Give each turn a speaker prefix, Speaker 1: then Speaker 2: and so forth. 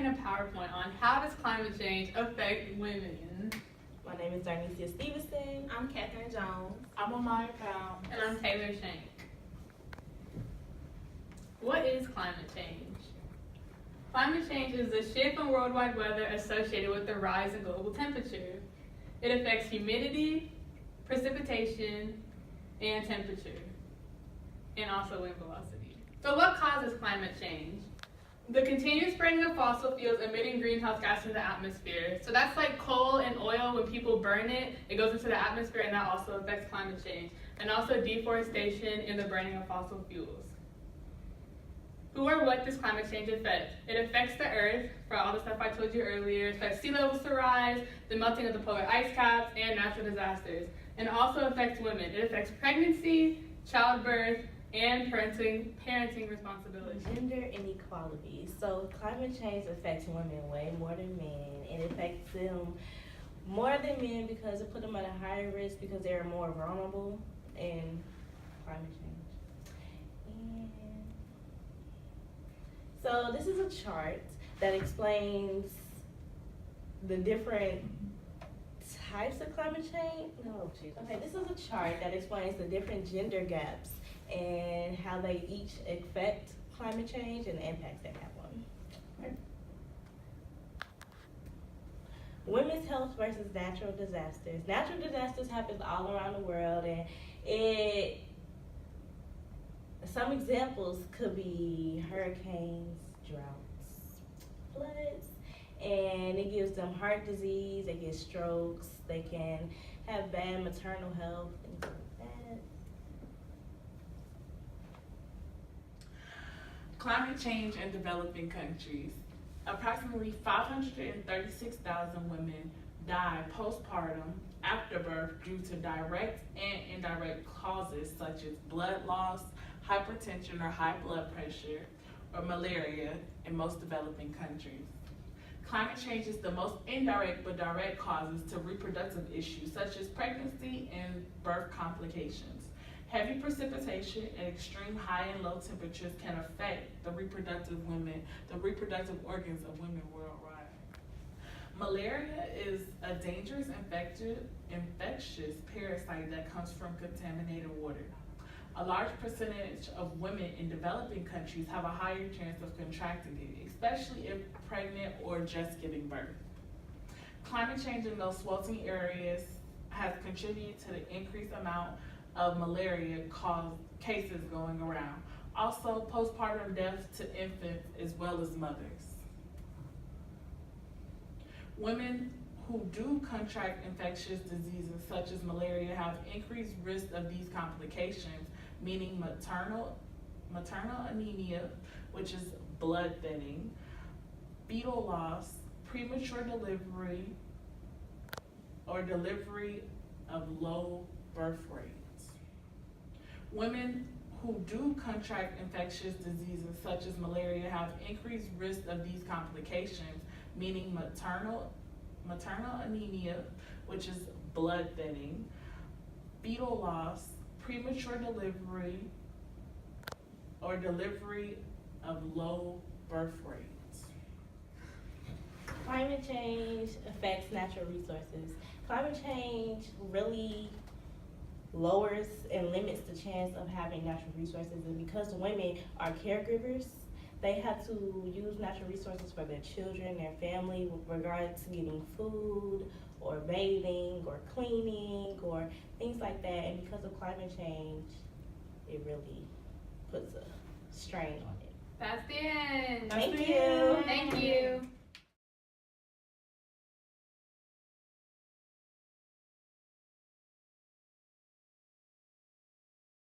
Speaker 1: creating a PowerPoint on how does climate change affect women.
Speaker 2: My name is Darnicia Stevenson.
Speaker 3: I'm Catherine Jones.
Speaker 4: I'm Amaya Powell.
Speaker 1: And I'm Taylor Shank. What is climate change? Climate change is the shift in worldwide weather associated with the rise in global temperature. It affects humidity, precipitation, and temperature, and also wind velocity. So what causes climate change? The continuous burning of fossil fuels emitting greenhouse gas into the atmosphere. So that's like coal and oil. When people burn it, it goes into the atmosphere, and that also affects climate change. And also deforestation and the burning of fossil fuels. Who or what does climate change affect? It affects the earth, for all the stuff I told you earlier. It affects sea levels to rise, the melting of the polar ice caps, and natural disasters. And it also affects women. It affects pregnancy, childbirth, and parenting responsibility.
Speaker 2: Gender inequality. So climate change affects women way more than men. It affects them more than men because it puts them at a higher risk because they're more vulnerable in climate change. And so this is a chart that explains the different types of climate change. Okay, this is a chart that explains the different gender gaps and how they each affect climate change and the impacts they have on. Okay. Women's health versus natural disasters. Natural disasters happen all around the world, and some examples could be hurricanes, droughts, floods, and it gives them heart disease, they get strokes, they can have bad maternal health, things like that.
Speaker 4: Climate change in developing countries. Approximately 536,000 women die postpartum after birth due to direct and indirect causes such as blood loss, hypertension or high blood pressure, or malaria in most developing countries. Climate change is the most indirect but direct causes to reproductive issues such as pregnancy and birth complications. Heavy precipitation and extreme high and low temperatures can affect the reproductive organs of women worldwide. Malaria is a dangerous infectious parasite that comes from contaminated water. A large percentage of women in developing countries have a higher chance of contracting it, especially if pregnant or just giving birth. Climate change in those sweltering areas has contributed to the increased amount of malaria cases going around. Also, postpartum deaths to infants as well as mothers. Women who do contract infectious diseases such as malaria have increased risk of these complications, meaning maternal anemia, which is blood thinning, fetal loss, premature delivery, or delivery of low birth rates. Women who do contract infectious diseases such as malaria have increased risk of these complications, meaning maternal anemia, which is blood thinning, fetal loss, premature delivery, or delivery of low birth rates.
Speaker 2: Climate change affects natural resources. Climate change really lowers and limits the chance of having natural resources, and because women are caregivers, they have to use natural resources for their children, their family, with regards to getting food or bathing or cleaning or things like that. And because of climate change, it really puts a strain on it.
Speaker 1: That's the end.
Speaker 2: Thank you.
Speaker 1: Thank you.